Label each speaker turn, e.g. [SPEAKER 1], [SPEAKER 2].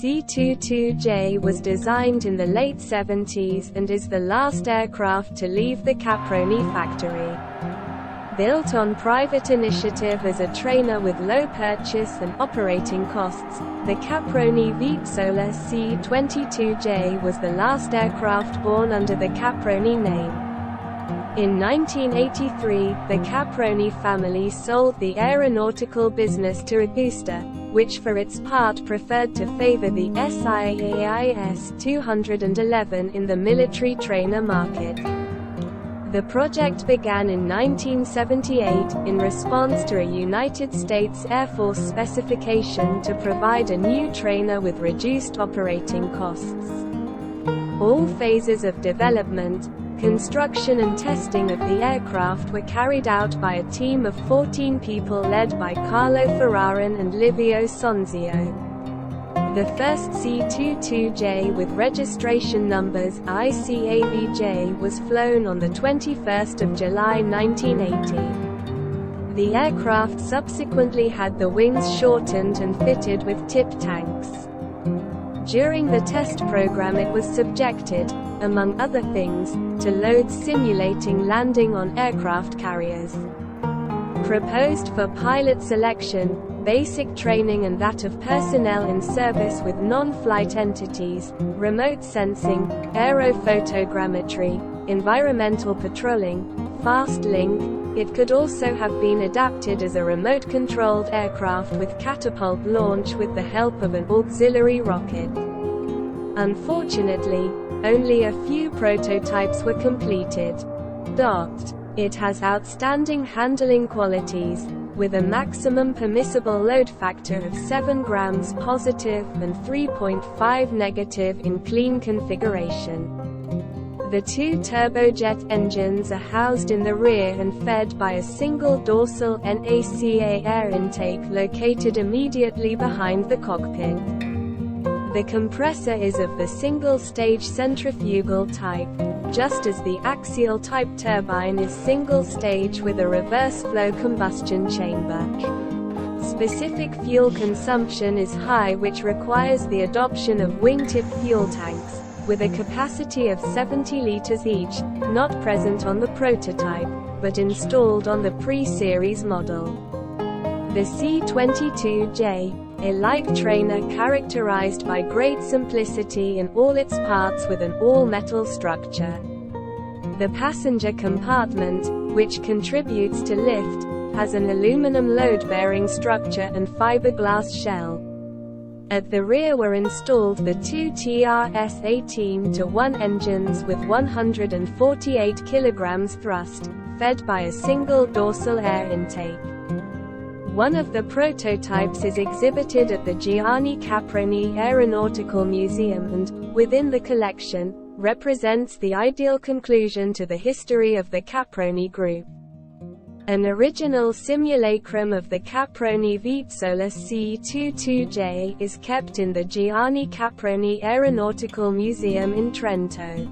[SPEAKER 1] C.22J was designed in the late 70s and is the last aircraft to leave the Caproni factory. Built on private initiative as a trainer with low purchase and operating costs, the Caproni Vizzola C.22J was the last aircraft born under the Caproni name. In 1983, the Caproni family sold the aeronautical business to Augusta, which for its part preferred to favor the SIAIS 211 in the military trainer market. The project began in 1978, in response to a United States Air Force specification to provide a new trainer with reduced operating costs. All phases of development, construction and testing of the aircraft were carried out by a team of 14 people led by Carlo Ferrarin and Livio Sonzio. The first C.22J with registration numbers ICAVJ was flown on the 21st of July 1980. The aircraft subsequently had the wings shortened and fitted with tip tanks. During the test program it was subjected, among other things, to loads simulating landing on aircraft carriers. Proposed for pilot selection, basic training and that of personnel in service with non-flight entities, remote sensing, aerophotogrammetry, environmental patrolling, fast link. It could also have been adapted as a remote-controlled aircraft with catapult launch with the help of an auxiliary rocket. Unfortunately, only a few prototypes were completed. It has outstanding handling qualities, with a maximum permissible load factor of 7 grams positive and 3.5 negative in clean configuration. The two turbojet engines are housed in the rear and fed by a single dorsal NACA air intake located immediately behind the cockpit. The compressor is of the single-stage centrifugal type, just as the axial-type turbine is single-stage with a reverse-flow combustion chamber. Specific fuel consumption is high, which requires the adoption of wingtip fuel tanks, with a capacity of 70 liters each, not present on the prototype, but installed on the pre-series model. The C.22J, a light trainer characterized by great simplicity in all its parts with an all-metal structure. The passenger compartment, which contributes to lift, has an aluminum load-bearing structure and fiberglass shell. At the rear were installed the two TRS-18-1 engines with 148 kilograms thrust, fed by a single dorsal air intake. One of the prototypes is exhibited at the Gianni Caproni Aeronautical Museum and, within the collection, represents the ideal conclusion to the history of the Caproni Group. An original simulacrum of the Caproni Vizzola C.22J is kept in the Gianni Caproni Aeronautical Museum in Trento.